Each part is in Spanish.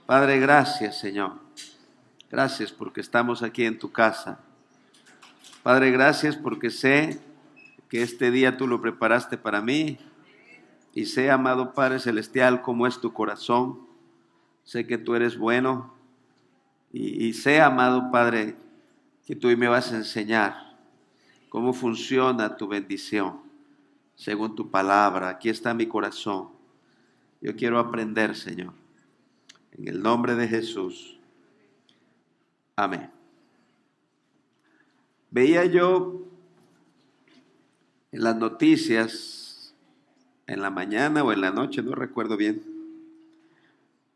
Padre, gracias, Señor. Gracias porque estamos aquí en tu casa. Padre, gracias porque sé que este día tú lo preparaste para mí. Y sé, amado Padre Celestial, cómo es tu corazón. Sé que tú eres bueno. Y sé, amado Padre, que tú me vas a enseñar cómo funciona tu bendición según tu palabra. Aquí está mi corazón. Yo quiero aprender, Señor. En el nombre de Jesús. Amén. Veía yo en las noticias, en la mañana o en la noche, no recuerdo bien,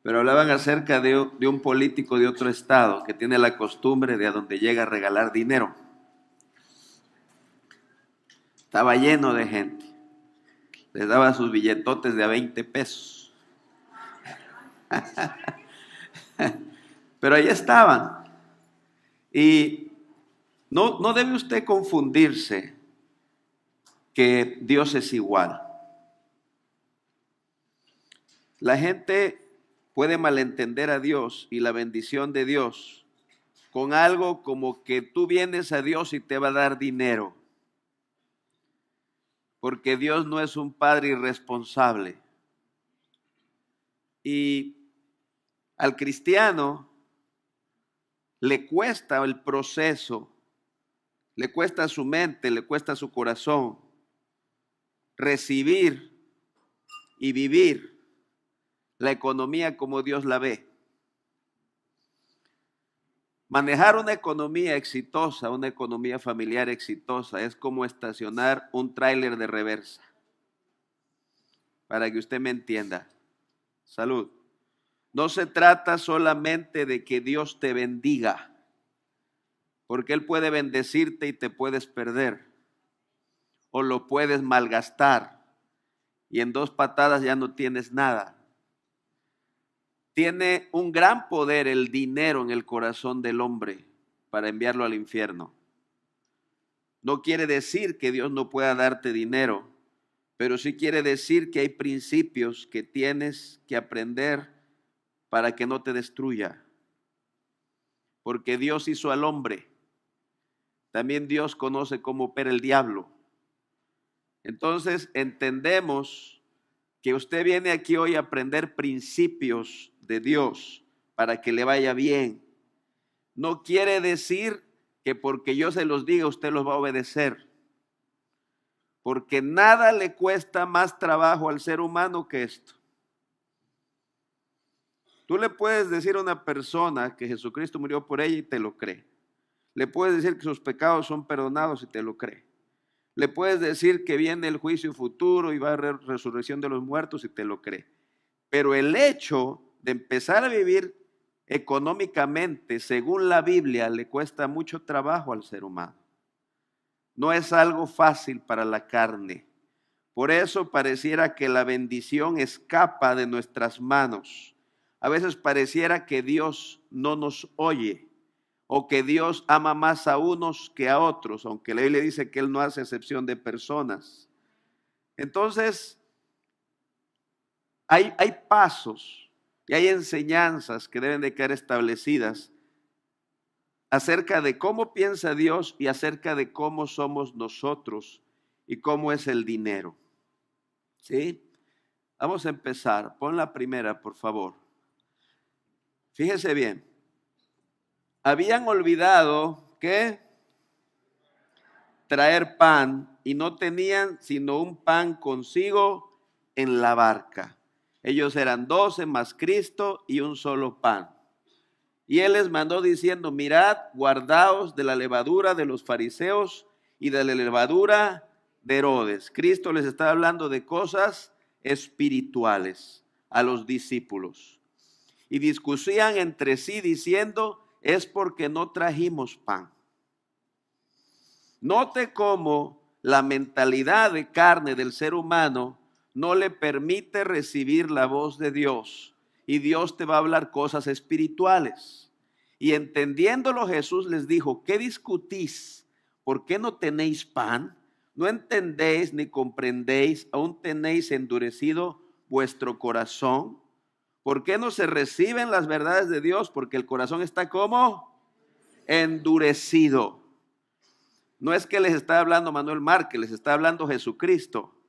pero hablaban acerca de un político de otro estado que tiene la costumbre de a donde llega a regalar dinero. Estaba lleno de gente. Les daba sus billetotes de a 20 pesos. Pero ahí estaban. Y no debe usted confundirse que Dios es igual. La gente puede malentender a Dios y la bendición de Dios con algo como que tú vienes a Dios y te va a dar dinero. Porque Dios no es un padre irresponsable. Y al cristiano le cuesta el proceso, le cuesta su mente, le cuesta su corazón recibir y vivir la economía como Dios la ve. Manejar una economía exitosa, una economía familiar exitosa, es como estacionar un tráiler de reversa. Para que usted me entienda. Salud. No se trata solamente de que Dios te bendiga, porque Él puede bendecirte y te puedes perder, o lo puedes malgastar, y en 2 patadas ya no tienes nada. Tiene un gran poder el dinero en el corazón del hombre para enviarlo al infierno. No quiere decir que Dios no pueda darte dinero, pero sí quiere decir que hay principios que tienes que aprender para que no te destruya. Porque Dios hizo al hombre. También Dios conoce cómo opera el diablo. Entonces entendemos que usted viene aquí hoy a aprender principios de Dios para que le vaya bien. No quiere decir que porque yo se los diga usted los va a obedecer. Porque nada le cuesta más trabajo al ser humano que esto. Tú le puedes decir a una persona que Jesucristo murió por ella y te lo cree. Le puedes decir que sus pecados son perdonados y te lo cree. Le puedes decir que viene el juicio futuro y va a haber resurrección de los muertos y te lo cree. Pero el hecho de empezar a vivir económicamente, según la Biblia, le cuesta mucho trabajo al ser humano. No es algo fácil para la carne. Por eso pareciera que la bendición escapa de nuestras manos. A veces pareciera que Dios no nos oye o que Dios ama más a unos que a otros, aunque la Biblia dice que Él no hace excepción de personas. Entonces, hay pasos y hay enseñanzas que deben de quedar establecidas acerca de cómo piensa Dios y acerca de cómo somos nosotros y cómo es el dinero. ¿Sí? Vamos a empezar. Pon la primera, por favor. Fíjese bien. Habían olvidado que traer pan y no tenían sino un pan consigo en la barca. Ellos eran 12 más Cristo y un solo pan. Y Él les mandó diciendo, mirad, guardaos de la levadura de los fariseos y de la levadura de Herodes. Cristo les está hablando de cosas espirituales a los discípulos. Y discutían entre sí diciendo, es porque no trajimos pan. Note cómo la mentalidad de carne del ser humano no le permite recibir la voz de Dios. Y Dios te va a hablar cosas espirituales. Y entendiéndolo Jesús les dijo, ¿qué discutís? ¿Por qué no tenéis pan? ¿No entendéis ni comprendéis? ¿Aún tenéis endurecido vuestro corazón? ¿Por qué no se reciben las verdades de Dios? Porque el corazón está como endurecido. No es que les está hablando Manuel Márquez, les está hablando Jesucristo.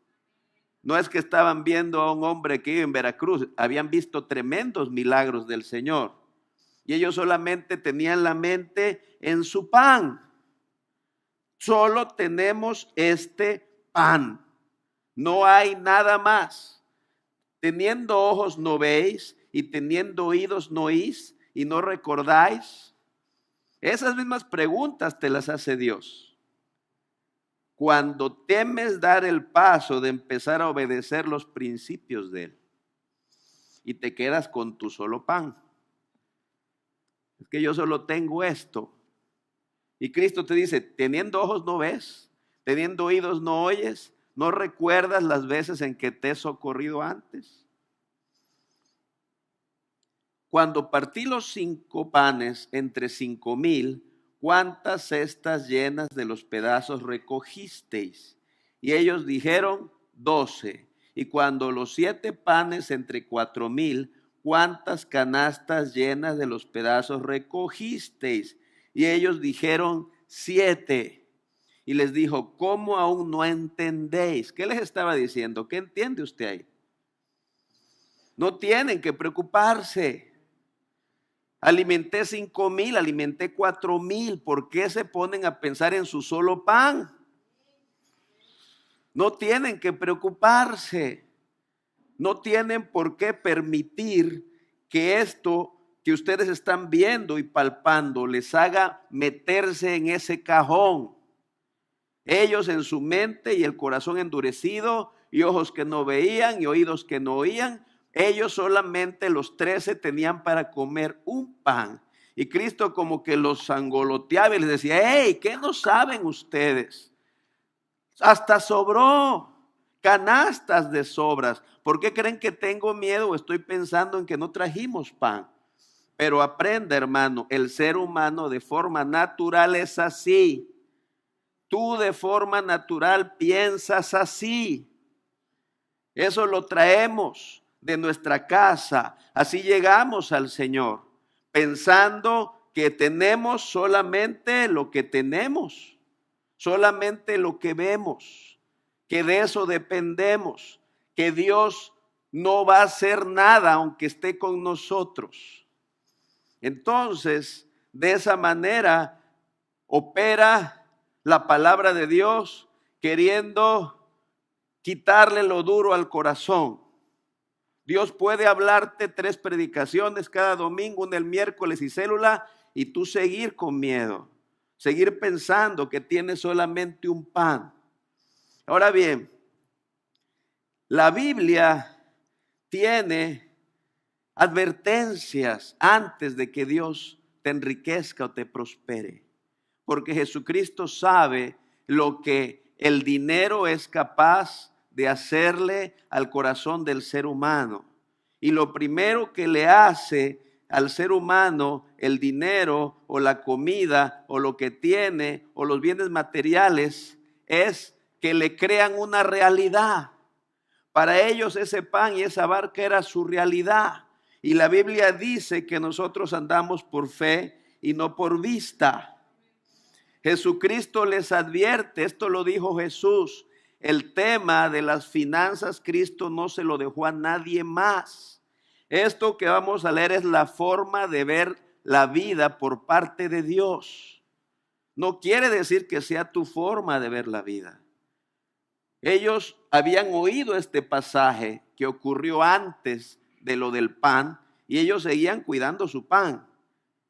No es que estaban viendo a un hombre que iba en Veracruz, habían visto tremendos milagros del Señor. Y ellos solamente tenían la mente en su pan. Solo tenemos este pan. No hay nada más. Teniendo ojos no veis, y teniendo oídos no oís, y no recordáis. Esas mismas preguntas te las hace Dios. Cuando temes dar el paso de empezar a obedecer los principios de Él, y te quedas con tu solo pan. Es que yo solo tengo esto. Y Cristo te dice, teniendo ojos no ves, teniendo oídos no oyes, ¿no recuerdas las veces en que te he socorrido antes? Cuando partí los 5 panes entre 5,000, ¿cuántas cestas llenas de los pedazos recogisteis? Y ellos dijeron 12. Y cuando los 7 panes entre 4,000, ¿cuántas canastas llenas de los pedazos recogisteis? Y ellos dijeron 7. Y les dijo, ¿cómo aún no entendéis? ¿Qué les estaba diciendo? ¿Qué entiende usted ahí? No tienen que preocuparse. Alimenté 5,000, alimenté 4,000. ¿Por qué se ponen a pensar en su solo pan? No tienen que preocuparse. No tienen por qué permitir que esto que ustedes están viendo y palpando les haga meterse en ese cajón. Ellos en su mente y el corazón endurecido, y ojos que no veían y oídos que no oían, ellos solamente los 13 tenían para comer un pan. Y Cristo como que los sangoloteaba y les decía, hey, ¿qué no saben ustedes? Hasta sobró, canastas de sobras. ¿Por qué creen que tengo miedo o estoy pensando en que no trajimos pan? Pero aprenda, hermano, el ser humano de forma natural es así. Tú de forma natural piensas así. Eso lo traemos de nuestra casa. Así llegamos al Señor, pensando que tenemos solamente lo que tenemos, solamente lo que vemos, que de eso dependemos, que Dios no va a hacer nada aunque esté con nosotros. Entonces, de esa manera opera la palabra de Dios, queriendo quitarle lo duro al corazón. Dios puede hablarte 3 predicaciones cada domingo, una el miércoles y célula, y tú seguir con miedo, seguir pensando que tienes solamente un pan. Ahora bien, la Biblia tiene advertencias antes de que Dios te enriquezca o te prospere, porque Jesucristo sabe lo que el dinero es capaz de hacerle al corazón del ser humano. Y lo primero que le hace al ser humano el dinero o la comida o lo que tiene o los bienes materiales es que le crean una realidad. Para ellos ese pan y esa barca era su realidad. Y la Biblia dice que nosotros andamos por fe y no por vista. Jesucristo les advierte, esto lo dijo Jesús, el tema de las finanzas Cristo no se lo dejó a nadie más. Esto que vamos a leer es la forma de ver la vida por parte de Dios. No quiere decir que sea tu forma de ver la vida. Ellos habían oído este pasaje que ocurrió antes de lo del pan y ellos seguían cuidando su pan.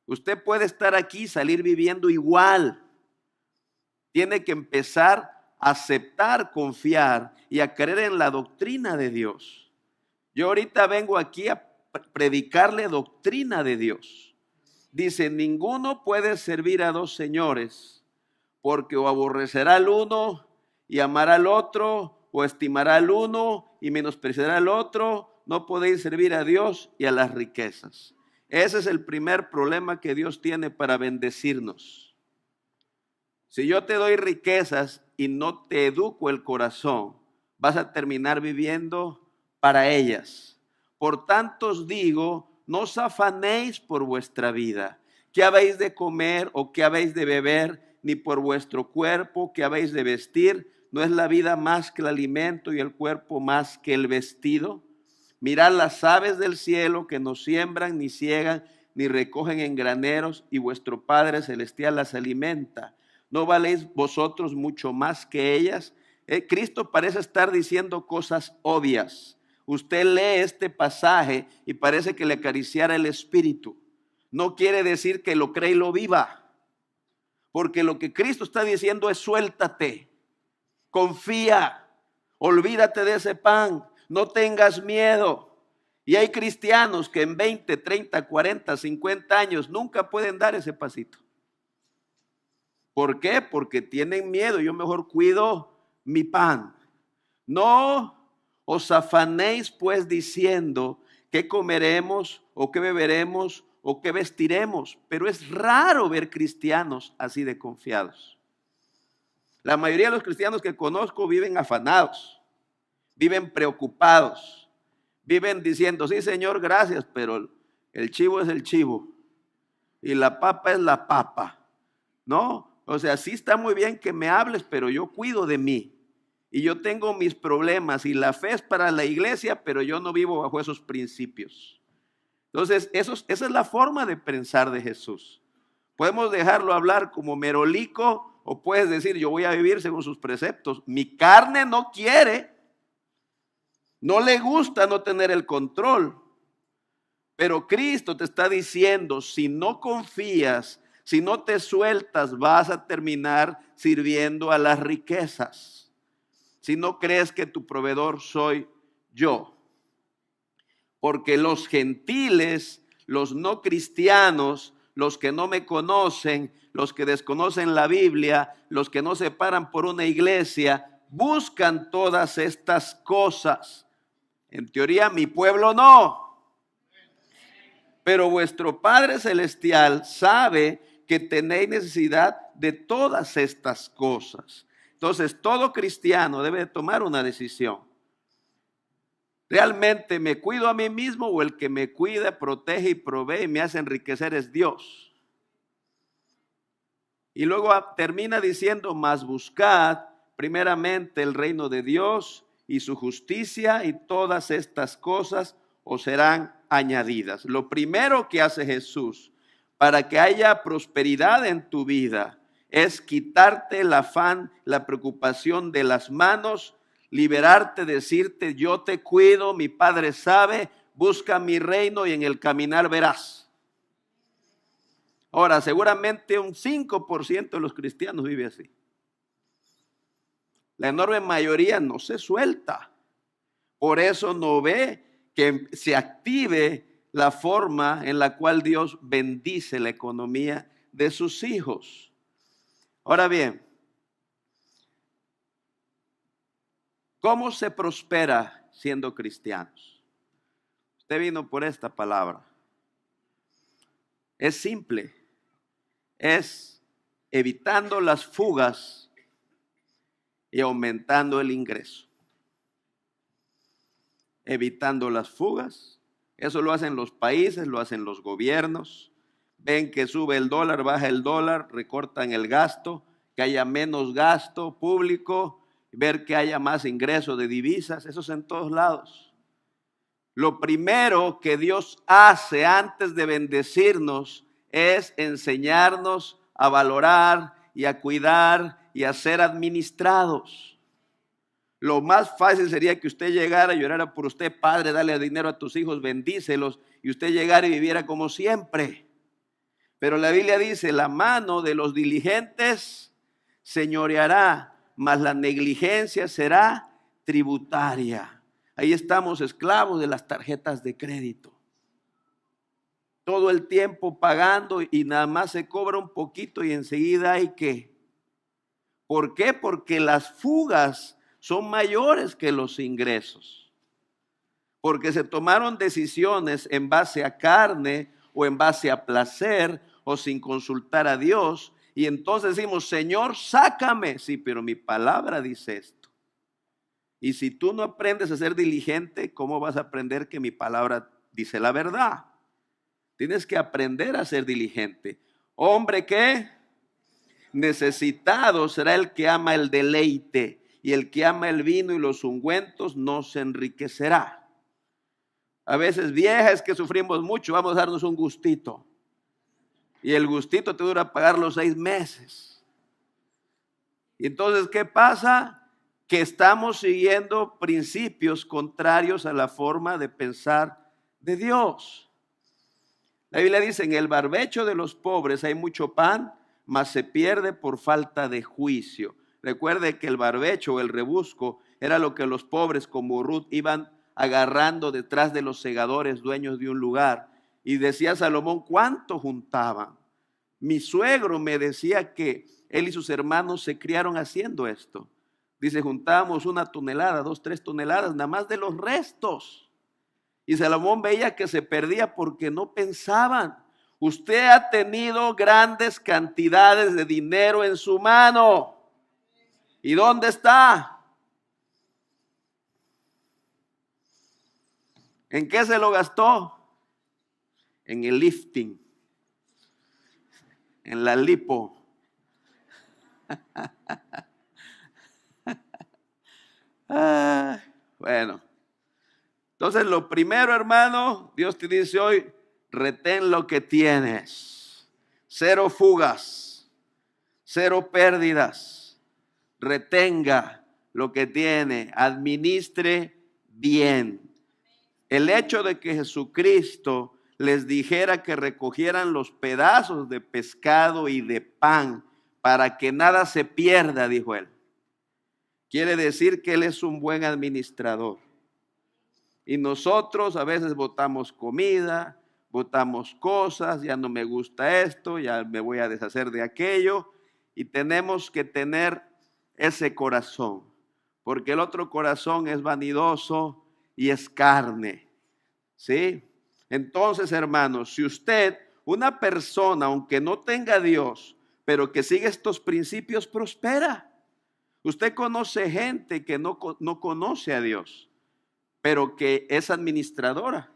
Usted puede estar aquí y salir viviendo igual. Tiene que empezar a aceptar, confiar y a creer en la doctrina de Dios. Yo ahorita vengo aquí a predicarle doctrina de Dios. Dice, ninguno puede servir a 2 señores, porque o aborrecerá al uno y amará al otro, o estimará al uno y menospreciará al otro. No podéis servir a Dios y a las riquezas. Ese es el primer problema que Dios tiene para bendecirnos. Si yo te doy riquezas y no te educo el corazón, vas a terminar viviendo para ellas. Por tanto os digo, no os afanéis por vuestra vida, qué habéis de comer o qué habéis de beber, ni por vuestro cuerpo, qué habéis de vestir. ¿No es la vida más que el alimento y el cuerpo más que el vestido? Mirad las aves del cielo, que no siembran, ni ciegan, ni recogen en graneros, y vuestro Padre Celestial las alimenta. ¿No valéis vosotros mucho más que ellas? Cristo parece estar diciendo cosas obvias. Usted lee este pasaje y parece que le acariciara el espíritu. No quiere decir que lo cree y lo viva, porque lo que Cristo está diciendo es: suéltate, confía, olvídate de ese pan, no tengas miedo. Y hay cristianos que en 20, 30, 40, 50 años nunca pueden dar ese pasito. ¿Por qué? Porque tienen miedo. Yo mejor cuido mi pan. No os afanéis pues diciendo qué comeremos o qué beberemos o qué vestiremos. Pero es raro ver cristianos así de confiados. La mayoría de los cristianos que conozco viven afanados, viven preocupados, viven diciendo: sí, Señor, gracias, pero el chivo es el chivo y la papa es la papa, ¿no? O sea, sí está muy bien que me hables, pero yo cuido de mí y yo tengo mis problemas, y la fe es para la iglesia, pero yo no vivo bajo esos principios. Entonces, esa es la forma de pensar de Jesús. Podemos dejarlo hablar como merolico, o puedes decir: yo voy a vivir según sus preceptos. Mi carne no quiere, no le gusta no tener el control. Pero Cristo te está diciendo: si no confías, si no te sueltas, vas a terminar sirviendo a las riquezas. Si no crees que tu proveedor soy yo. Porque los gentiles, los no cristianos, los que no me conocen, los que desconocen la Biblia, los que no se paran por una iglesia, buscan todas estas cosas. En teoría, mi pueblo no. Pero vuestro Padre Celestial sabe que tenéis necesidad de todas estas cosas. Entonces, todo cristiano debe tomar una decisión. ¿Realmente me cuido a mí mismo, o el que me cuida, protege y provee y me hace enriquecer es Dios? Y luego termina diciendo: mas buscad primeramente el reino de Dios y su justicia, y todas estas cosas os serán añadidas. Lo primero que hace Jesús para que haya prosperidad en tu vida es quitarte el afán, la preocupación de las manos, liberarte, decirte: yo te cuido, mi Padre sabe, busca mi reino y en el caminar verás. Ahora, seguramente un 5% de los cristianos vive así. La enorme mayoría no se suelta. Por eso no ve que se active la forma en la cual Dios bendice la economía de sus hijos. Ahora bien, ¿cómo se prospera siendo cristianos? Usted vino por esta palabra. Es simple. Es evitando las fugas y aumentando el ingreso. Evitando las fugas. Eso lo hacen los países, lo hacen los gobiernos. Ven que sube el dólar, baja el dólar, recortan el gasto, que haya menos gasto público, ver que haya más ingreso de divisas. Eso es en todos lados. Lo primero que Dios hace antes de bendecirnos es enseñarnos a valorar y a cuidar y a ser administrados. Lo más fácil sería que usted llegara y llorara por usted: Padre, dale dinero a tus hijos, bendícelos, y usted llegara y viviera como siempre. Pero la Biblia dice: la mano de los diligentes señoreará, mas la negligencia será tributaria. Ahí estamos esclavos de las tarjetas de crédito. Todo el tiempo pagando, y nada más se cobra un poquito y enseguida hay que. ¿Por qué? Porque las fugas son mayores que los ingresos. Porque se tomaron decisiones en base a carne o en base a placer o sin consultar a Dios. Y entonces decimos: Señor, sácame. Sí, pero mi palabra dice esto. Y si tú no aprendes a ser diligente, ¿cómo vas a aprender que mi palabra dice la verdad? Tienes que aprender a ser diligente. Hombre, ¿qué? Necesitado será el que ama el deleite, y el que ama el vino y los ungüentos no se enriquecerá. A veces, vieja, es que sufrimos mucho, vamos a darnos un gustito. Y el gustito te dura pagar los 6 meses. Y entonces, ¿qué pasa? Que estamos siguiendo principios contrarios a la forma de pensar de Dios. La Biblia dice, en el barbecho de los pobres hay mucho pan, mas se pierde por falta de juicio. Recuerde que el barbecho o el rebusco era lo que los pobres como Ruth iban agarrando detrás de los segadores dueños de un lugar. Y decía Salomón, ¿cuánto juntaban? Mi suegro me decía que él y sus hermanos se criaron haciendo esto. Dice, juntábamos 1 tonelada, 2, 3 toneladas, nada más de los restos. Y Salomón veía que se perdía porque no pensaban. Usted ha tenido grandes cantidades de dinero en su mano. ¿Y dónde está? ¿En qué se lo gastó? En el lifting, en la lipo. Bueno, entonces lo primero, hermano, Dios te dice hoy, retén lo que tienes. 0 fugas, 0 pérdidas. Retenga lo que tiene, administre bien. El hecho de que Jesucristo les dijera que recogieran los pedazos de pescado y de pan para que nada se pierda, dijo él, quiere decir que él es un buen administrador. Y nosotros a veces botamos comida, botamos cosas, ya no me gusta esto, ya me voy a deshacer de aquello, y tenemos que tener ese corazón, porque el otro corazón es vanidoso y es carne, ¿sí? Entonces, hermanos, si usted, una persona, aunque no tenga a Dios, pero que sigue estos principios, prospera. Usted conoce gente que no conoce a Dios, pero que es administradora,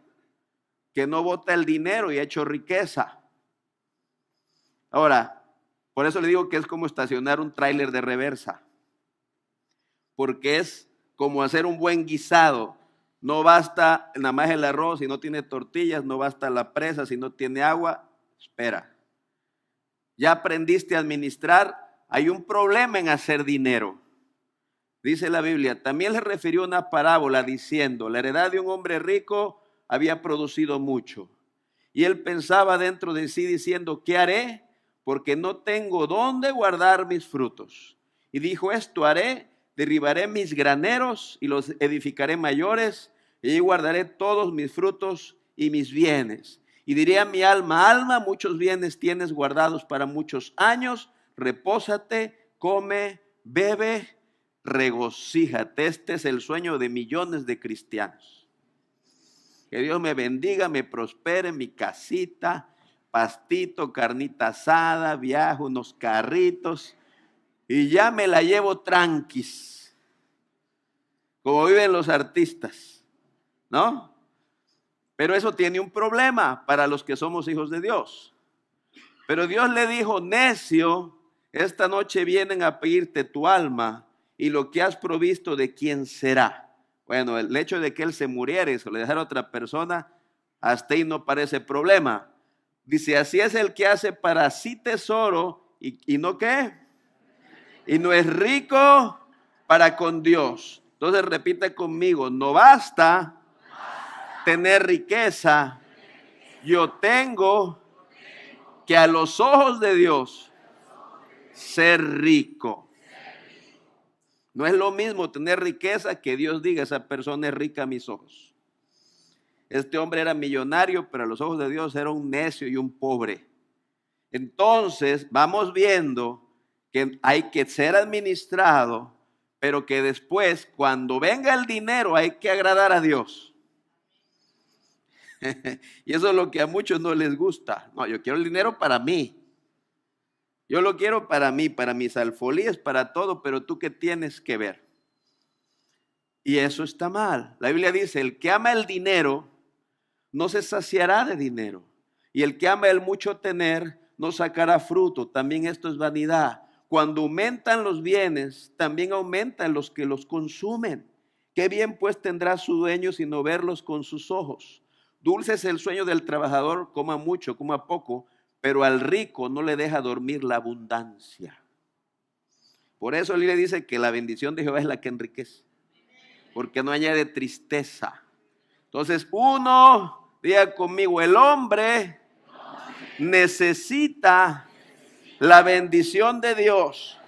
que no bota el dinero y ha hecho riqueza. Ahora, por eso le digo que es como estacionar un tráiler de reversa, porque es como hacer un buen guisado. No basta nada más el arroz si no tiene tortillas, no basta la presa si no tiene agua. Espera, ya aprendiste a administrar, hay un problema en hacer dinero. Dice la Biblia, también le refirió una parábola diciendo, la heredad de un hombre rico había producido mucho. Y él pensaba dentro de sí diciendo, ¿qué haré? Porque no tengo dónde guardar mis frutos. Y dijo, esto haré, derribaré mis graneros y los edificaré mayores, y allí guardaré todos mis frutos y mis bienes. Y diré a mi alma, alma, muchos bienes tienes guardados para muchos años, repósate, come, bebe, regocíjate. Este es el sueño de millones de cristianos. Que Dios me bendiga, me prospere, mi casita, pastito, carnita asada, viajo, unos carritos y ya me la llevo tranquis, como viven los artistas, ¿no? Pero eso tiene un problema para los que somos hijos de Dios. Pero Dios le dijo, necio, esta noche vienen a pedirte tu alma y lo que has provisto, ¿de quién será? Bueno, el hecho de que él se muriera y se lo dejara a otra persona, hasta ahí no parece problema. Dice, así es el que hace para sí tesoro y no qué, y no es rico para con Dios. Entonces repite conmigo, no basta tener riqueza, yo tengo que a los ojos de Dios ser rico. No es lo mismo tener riqueza que Dios diga, esa persona es rica a mis ojos. Este hombre era millonario, pero a los ojos de Dios era un necio y un pobre. Entonces vamos viendo que hay que ser administrado, pero que después, cuando venga el dinero, hay que agradar a Dios. Y eso es lo que a muchos no les gusta. No, yo quiero el dinero para mí. Yo lo quiero para mí, para mis alfolíes, para todo, pero tú ¿qué tienes que ver? Y eso está mal. La Biblia dice, el que ama el dinero no se saciará de dinero. Y el que ama el mucho tener no sacará fruto. También esto es vanidad. Cuando aumentan los bienes, también aumentan los que los consumen. Qué bien pues tendrá su dueño sino verlos con sus ojos. Dulce es el sueño del trabajador, coma mucho, coma poco, pero al rico no le deja dormir la abundancia. Por eso él le dice que la bendición de Jehová es la que enriquece, porque no añade tristeza. Entonces uno, diga conmigo, el hombre necesita la bendición de Dios,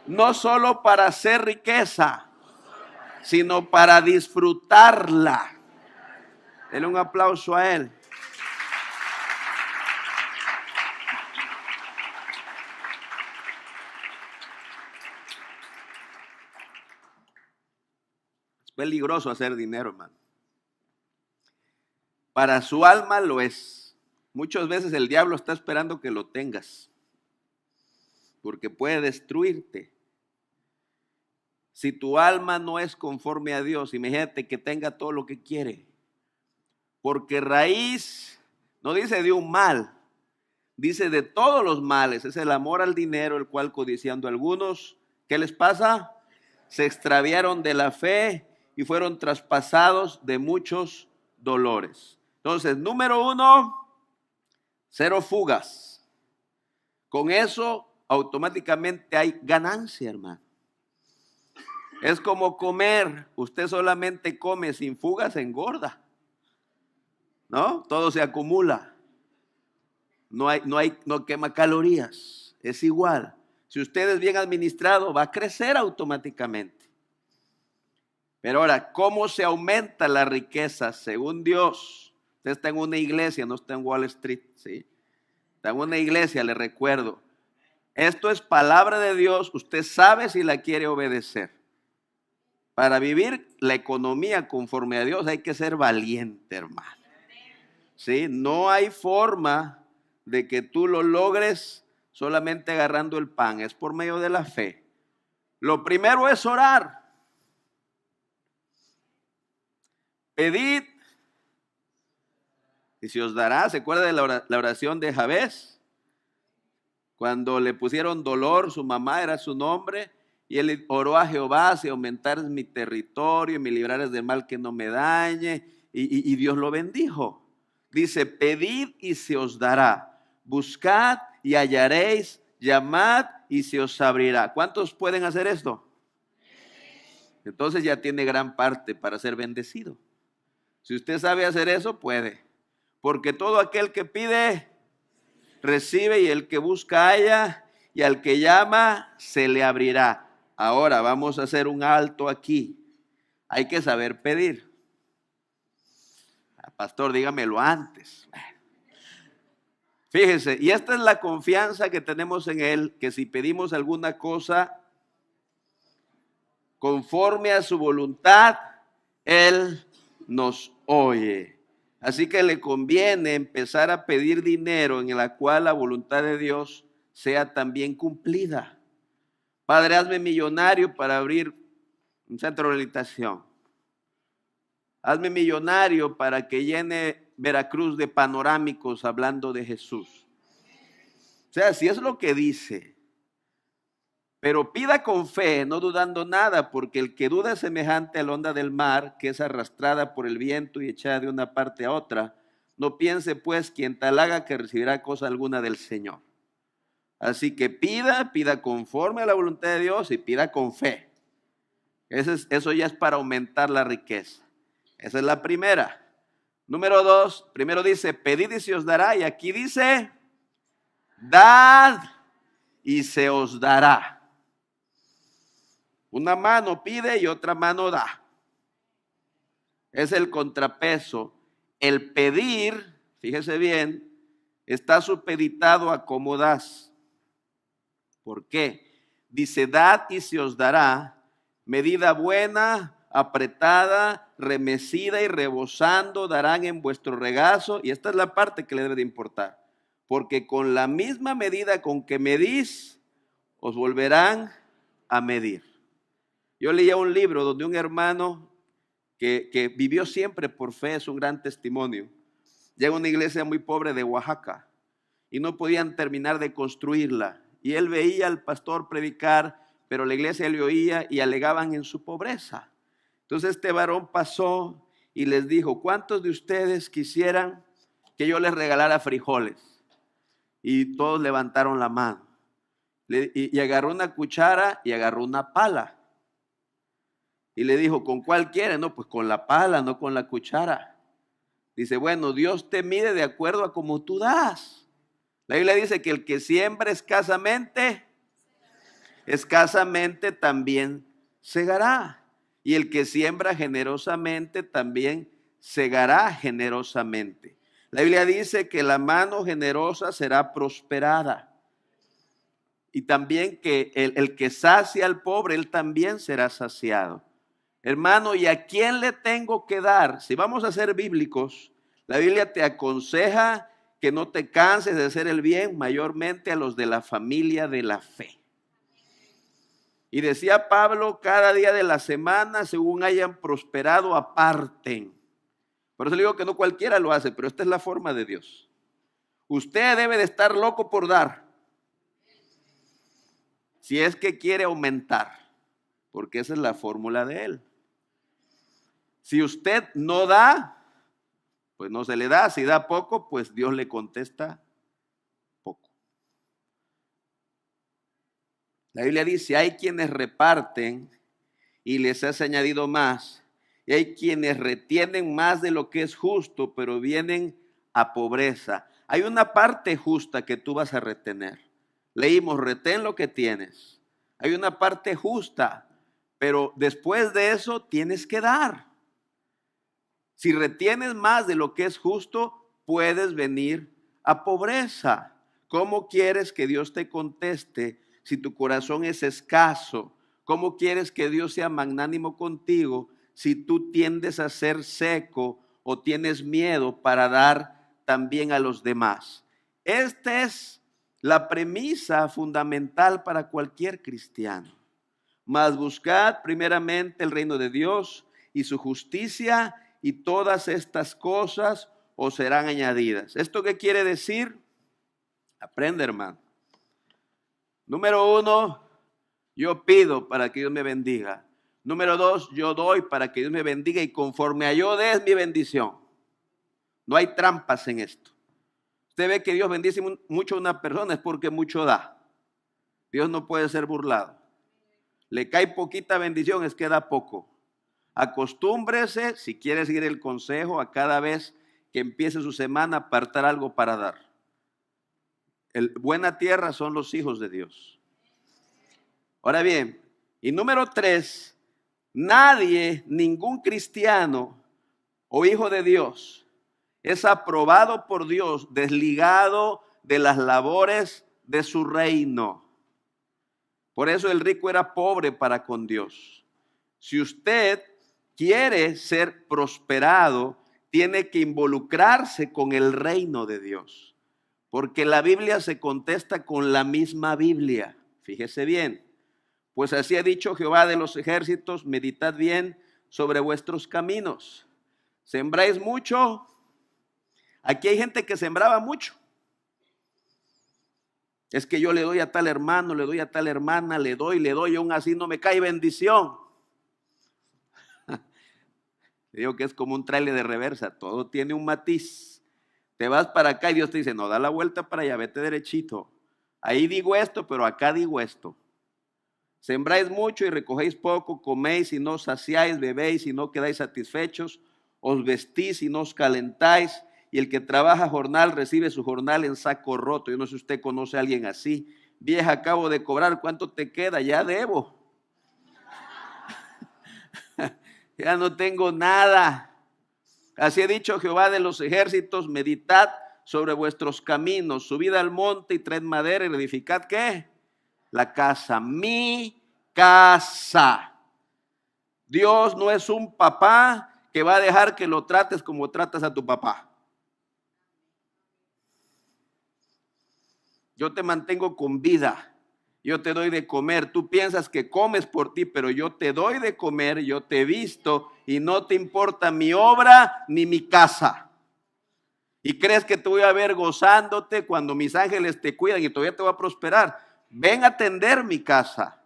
no solo para hacer riqueza, sino para disfrutarla. Denle un aplauso a él. Es peligroso hacer dinero, hermano. Para su alma lo es. Muchas veces el diablo está esperando que lo tengas, porque puede destruirte. Si tu alma no es conforme a Dios, imagínate que tenga todo lo que quiere. Porque raíz, no dice de un mal, dice de todos los males. Es el amor al dinero, el cual codiciando algunos, ¿qué les pasa? Se extraviaron de la fe y fueron traspasados de muchos dolores. Entonces, número 1, 0 fugas. Con eso automáticamente hay ganancia, hermano. Es como comer. Usted solamente come sin fugas, se engorda, ¿no? Todo se acumula. No quema calorías. Es igual. Si usted es bien administrado, va a crecer automáticamente. Pero ahora, ¿cómo se aumenta la riqueza según Dios? Usted está en una iglesia, no está en Wall Street, ¿sí? Está en una iglesia, le recuerdo. Esto es palabra de Dios. Usted sabe si la quiere obedecer. Para vivir la economía conforme a Dios hay que ser valiente, hermano. ¿Sí? No hay forma de que tú lo logres solamente agarrando el pan. Es por medio de la fe. Lo primero es orar. Pedid y se os dará. ¿Se acuerda de la oración de Jabez? Cuando le pusieron dolor, su mamá era su nombre. Y él oró a Jehová, si aumentares mi territorio y me librares del mal que no me dañe. Y Dios lo bendijo. Dice, pedid y se os dará. Buscad y hallaréis. Llamad y se os abrirá. ¿Cuántos pueden hacer esto? Entonces ya tiene gran parte para ser bendecido. Si usted sabe hacer eso, puede. Porque todo aquel que pide, recibe, y el que busca halla, y al que llama se le abrirá. Ahora vamos a hacer un alto aquí. Hay que saber pedir. Pastor, dígamelo antes. Fíjese, y esta es la confianza que tenemos en Él, que si pedimos alguna cosa conforme a su voluntad, Él nos oye. Así que le conviene empezar a pedir dinero en la cual la voluntad de Dios sea también cumplida. Padre, hazme millonario para abrir un centro de rehabilitación. Hazme millonario para que llene Veracruz de panorámicos hablando de Jesús. O sea, si es lo que dice. Pero pida con fe, no dudando nada, porque el que duda es semejante a la onda del mar, que es arrastrada por el viento y echada de una parte a otra. No piense pues quien tal haga que recibirá cosa alguna del Señor. Así que pida conforme a la voluntad de Dios y pida con fe. Eso ya es para aumentar la riqueza. Esa es la primera. Número 2, primero dice, pedid y se os dará. Y aquí dice, dad y se os dará. Una mano pide y otra mano da. Es el contrapeso. El pedir, fíjese bien, está supeditado a cómo das. ¿Por qué? Dice, dad y se os dará, medida buena, apretada, remecida y rebosando darán en vuestro regazo. Y esta es la parte que le debe de importar. Porque con la misma medida con que medís, os volverán a medir. Yo leía un libro donde un hermano que vivió siempre por fe, es un gran testimonio. Llega a una iglesia muy pobre de Oaxaca y no podían terminar de construirla. Y él veía al pastor predicar, pero la iglesia le oía y alegaban en su pobreza. Entonces este varón pasó y les dijo: ¿cuántos de ustedes quisieran que yo les regalara frijoles? Y todos levantaron la mano. Y agarró una cuchara y agarró una pala. Y le dijo: ¿con cuál quiere? No, pues con la pala, no con la cuchara. Dice: bueno, Dios te mide de acuerdo a como tú das. La Biblia dice que el que siembra escasamente también segará. Y el que siembra generosamente también segará generosamente. La Biblia dice que la mano generosa será prosperada. Y también que el que sacia al pobre, él también será saciado. Hermano, ¿y a quién le tengo que dar? Si vamos a ser bíblicos, la Biblia te aconseja que no te canses de hacer el bien, mayormente a los de la familia de la fe. Y decía Pablo: cada día de la semana, según hayan prosperado, aparten. Por eso le digo que no cualquiera lo hace, pero esta es la forma de Dios. Usted debe de estar loco por dar, si es que quiere aumentar, porque esa es la fórmula de Él. Si usted no da, pues no se le da. Si da poco, pues Dios le contesta poco. La Biblia dice: hay quienes reparten y les has añadido más, y hay quienes retienen más de lo que es justo, pero vienen a pobreza. Hay una parte justa que tú vas a retener. Leímos: retén lo que tienes. Hay una parte justa, pero después de eso tienes que dar. Si retienes más de lo que es justo, puedes venir a pobreza. ¿Cómo quieres que Dios te conteste si tu corazón es escaso? ¿Cómo quieres que Dios sea magnánimo contigo si tú tiendes a ser seco o tienes miedo para dar también a los demás? Esta es la premisa fundamental para cualquier cristiano. Mas buscad primeramente el reino de Dios y su justicia, y todas estas cosas os serán añadidas. ¿Esto qué quiere decir? Aprende, hermano. Número 1, yo pido para que Dios me bendiga. Número 2, yo doy para que Dios me bendiga, y conforme a yo dé es mi bendición. No hay trampas en esto. Usted ve que Dios bendice mucho a una persona, es porque mucho da. Dios no puede ser burlado. Le cae poquita bendición, es que da poco. Acostúmbrese, si quiere seguir el consejo, a cada vez que empiece su semana apartar algo para dar. Buena tierra son los hijos de Dios. Ahora bien, y número 3, nadie, ningún cristiano o hijo de Dios es aprobado por Dios desligado de las labores de su reino. Por eso el rico era pobre para con Dios. Si usted quiere ser prosperado, tiene que involucrarse con el reino de Dios, porque la Biblia se contesta con la misma Biblia. Fíjese bien: pues así ha dicho Jehová de los ejércitos, meditad bien sobre vuestros caminos. ¿Sembráis mucho? Aquí hay gente que sembraba mucho. Es que yo le doy a tal hermano, le doy a tal hermana, le doy, y aún así no me cae bendición. Digo que es como un tráiler de reversa, todo tiene un matiz. Te vas para acá y Dios te dice: no, da la vuelta para allá, vete derechito. Ahí digo esto, pero acá digo esto. Sembráis mucho y recogéis poco, coméis y no os saciáis, bebéis y no quedáis satisfechos, os vestís y no os calentáis, y el que trabaja jornal recibe su jornal en saco roto. Yo no sé si usted conoce a alguien así. Vieja, acabo de cobrar, ¿cuánto te queda? Ya debo. Ya no tengo nada. Así ha dicho Jehová de los ejércitos: meditad sobre vuestros caminos, subid al monte y traed madera y edificad, ¿qué? La casa, mi casa. Dios no es un papá que va a dejar que lo trates como tratas a tu papá. Yo te mantengo con vida. yo te doy de comer. Tú piensas que comes por ti, pero yo te doy de comer, yo te he visto y no te importa mi obra ni mi casa. Y crees que te voy a ver gozándote cuando mis ángeles te cuidan y todavía te va a prosperar. Ven a atender mi casa.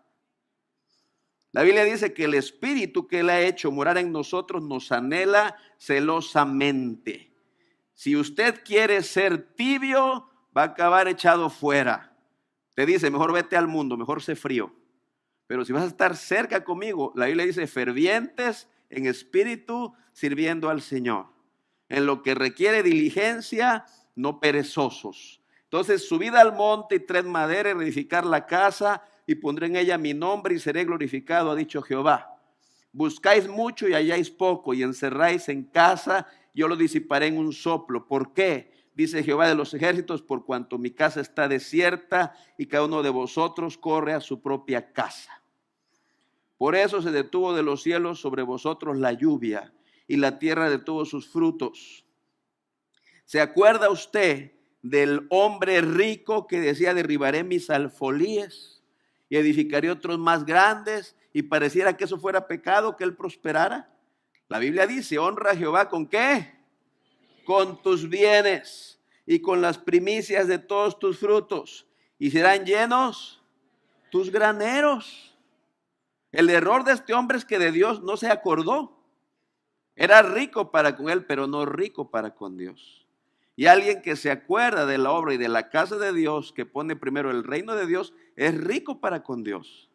La Biblia dice que el Espíritu que Él ha hecho morar en nosotros nos anhela celosamente. Si usted quiere ser tibio, va a acabar echado fuera. Te dice, mejor vete al mundo, mejor sé frío. Pero si vas a estar cerca conmigo, la Biblia dice, fervientes en espíritu, sirviendo al Señor. En lo que requiere diligencia, no perezosos. Entonces, subid al monte y traed madera y reedificar la casa, y pondré en ella mi nombre y seré glorificado, ha dicho Jehová. Buscáis mucho y halláis poco, y encerráis en casa, yo lo disiparé en un soplo. ¿Por qué? Dice Jehová de los ejércitos, por cuanto mi casa está desierta y cada uno de vosotros corre a su propia casa. Por eso se detuvo de los cielos sobre vosotros la lluvia y la tierra detuvo sus frutos. ¿Se acuerda usted del hombre rico que decía, derribaré mis alfolíes y edificaré otros más grandes, y pareciera que eso fuera pecado, que él prosperara? La Biblia dice, honra a Jehová ¿con qué? Con tus bienes y con las primicias de todos tus frutos, y serán llenos tus graneros. El error de este hombre es que de Dios no se acordó. Era rico para con él, pero no rico para con Dios. Y alguien que se acuerda de la obra y de la casa de Dios, que pone primero el reino de Dios, es rico para con Dios.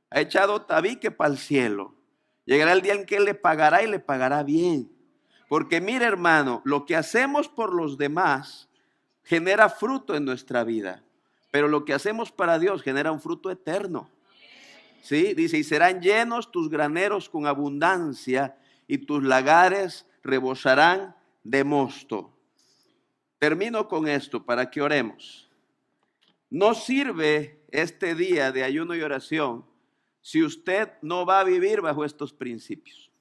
Ha echado tabique para el cielo. Llegará el día en que Él le pagará y le pagará bien. Porque mire, hermano, lo que hacemos por los demás genera fruto en nuestra vida. Pero lo que hacemos para Dios genera un fruto eterno. ¿Sí? Dice, y serán llenos tus graneros con abundancia y tus lagares rebosarán de mosto. Termino con esto para que oremos. No sirve este día de ayuno y oración si usted no va a vivir bajo estos principios.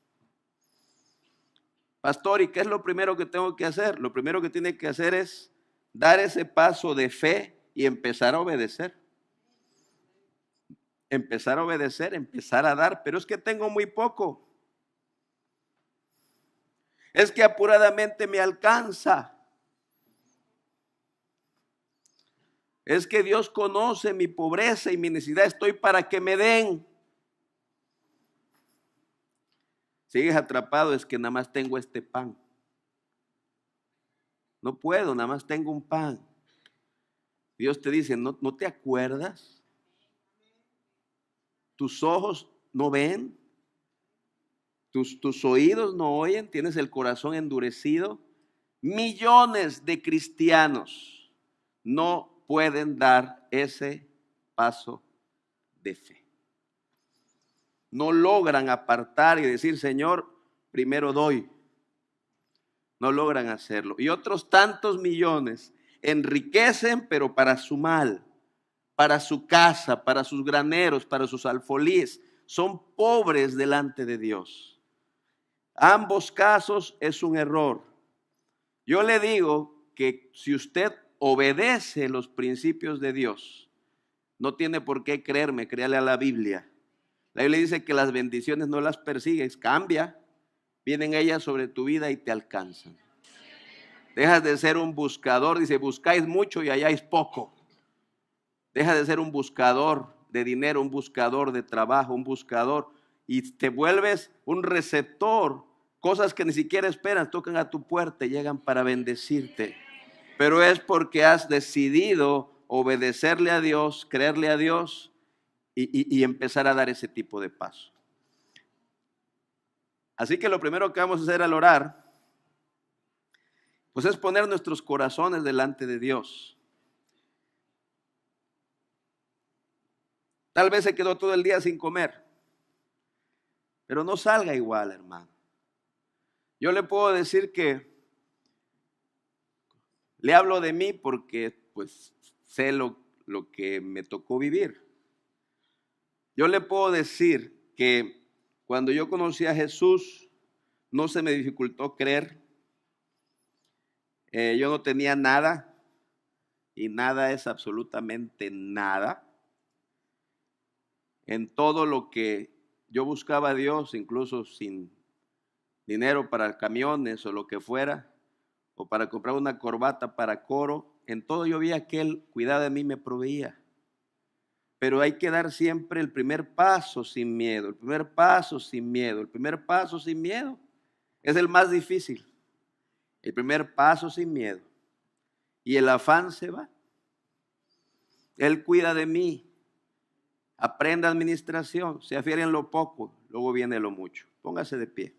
Pastor, ¿y qué es lo primero que tengo que hacer? Lo primero que tiene que hacer es dar ese paso de fe y empezar a obedecer. Empezar a obedecer, empezar a dar, pero es que tengo muy poco. Es que apuradamente me alcanza. Es que Dios conoce mi pobreza y mi necesidad, estoy para que me den. Sigues atrapado, es que nada más tengo este pan. No puedo, nada más tengo un pan. Dios te dice, ¿no te acuerdas? Tus ojos no ven, tus oídos no oyen, tienes el corazón endurecido. Millones de cristianos no pueden dar ese paso de fe. No logran apartar y decir, Señor, primero doy. No logran hacerlo. Y otros tantos millones enriquecen, pero para su mal, para su casa, para sus graneros, para sus alfolíes. Son pobres delante de Dios. Ambos casos es un error. Yo le digo que si usted obedece los principios de Dios, no tiene por qué creerme, créale a la Biblia. La Biblia dice que las bendiciones no las persigues, cambia, vienen ellas sobre tu vida y te alcanzan. Dejas de ser un buscador, dice, buscáis mucho y halláis poco. Deja de ser un buscador de dinero, un buscador de trabajo, un buscador, y te vuelves un receptor. Cosas que ni siquiera esperas tocan a tu puerta y llegan para bendecirte. Pero es porque has decidido obedecerle a Dios, creerle a Dios y empezar a dar ese tipo de paso. Así que lo primero que vamos a hacer al orar, pues es poner nuestros corazones delante de Dios. Tal vez se quedó todo el día sin comer, pero no salga igual, hermano. Yo le puedo decir que le hablo de mí porque pues sé lo que me tocó vivir. Yo le puedo decir que cuando yo conocí a Jesús no se me dificultó creer. Yo no tenía nada y nada es absolutamente nada. en todo lo que yo buscaba a Dios, incluso sin dinero para camiones o lo que fuera, o para comprar una corbata para coro, en todo yo veía que Él cuidaba de mí, me proveía. Pero hay que dar siempre el primer paso sin miedo, el primer paso sin miedo, el primer paso sin miedo. Es el más difícil. El primer paso sin miedo. Y el afán se va. Él cuida de mí. Aprenda administración. Se afiere en lo poco, luego viene lo mucho. Póngase de pie.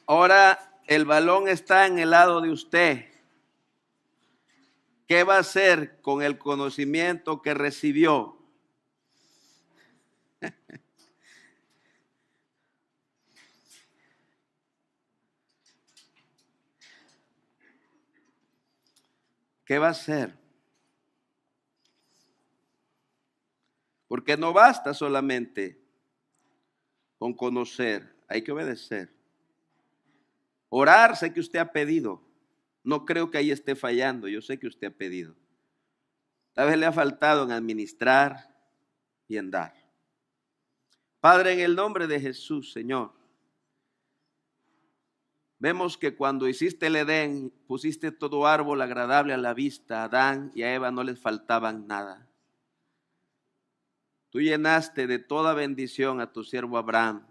Ahora el balón está en el lado de usted. ¿Qué va a hacer con el conocimiento que recibió? ¿Qué va a hacer? Porque no basta solamente con conocer, hay que obedecer. Orar, sé que usted ha pedido. No creo que ahí esté fallando, yo sé que usted ha pedido. Tal vez le ha faltado en administrar y en dar. Padre, en el nombre de Jesús, Señor, vemos que cuando hiciste el Edén, pusiste todo árbol agradable a la vista. A Adán y a Eva no les faltaban nada. Tú llenaste de toda bendición a tu siervo Abraham.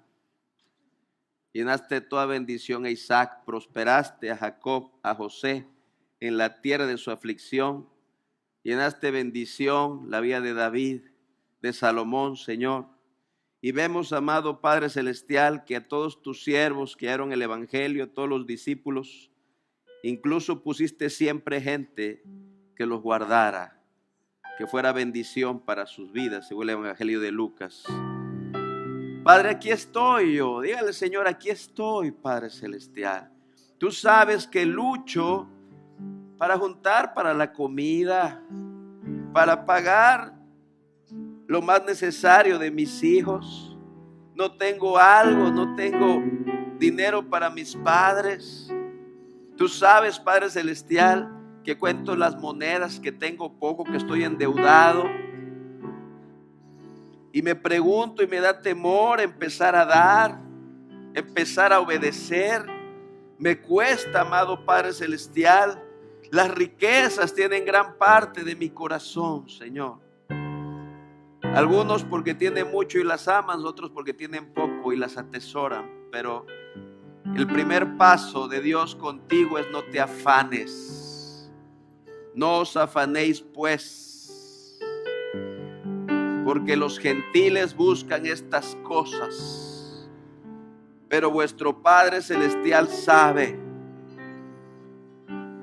Llenaste de toda bendición a Isaac. Prosperaste a Jacob, a José, en la tierra de su aflicción. Llenaste bendición la vida de David, de Salomón, Señor. Y vemos, amado Padre Celestial, que a todos tus siervos que oyeron el Evangelio, a todos los discípulos, incluso pusiste siempre gente que los guardara, que fuera bendición para sus vidas, según el Evangelio de Lucas. Padre, aquí estoy yo. Dígale, Señor, aquí estoy, Padre Celestial. Tú sabes que lucho para juntar para la comida, para pagar lo más necesario de mis hijos. No tengo algo, no tengo dinero para mis padres. Tú sabes, Padre Celestial, que cuento las monedas, que tengo poco, que estoy endeudado. Y me pregunto y me da temor empezar a dar, empezar a obedecer. Me cuesta, amado Padre Celestial. Las riquezas tienen gran parte de mi corazón, Señor. Algunos porque tienen mucho y las aman, otros porque tienen poco y las atesoran. Pero el primer paso de Dios contigo es: no te afanes. No os afanéis pues, porque los gentiles buscan estas cosas, pero vuestro Padre Celestial sabe.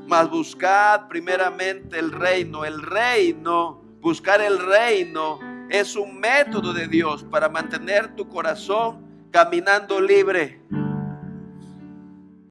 Mas buscad primeramente el reino, buscar el reino es un método de Dios para mantener tu corazón caminando libre.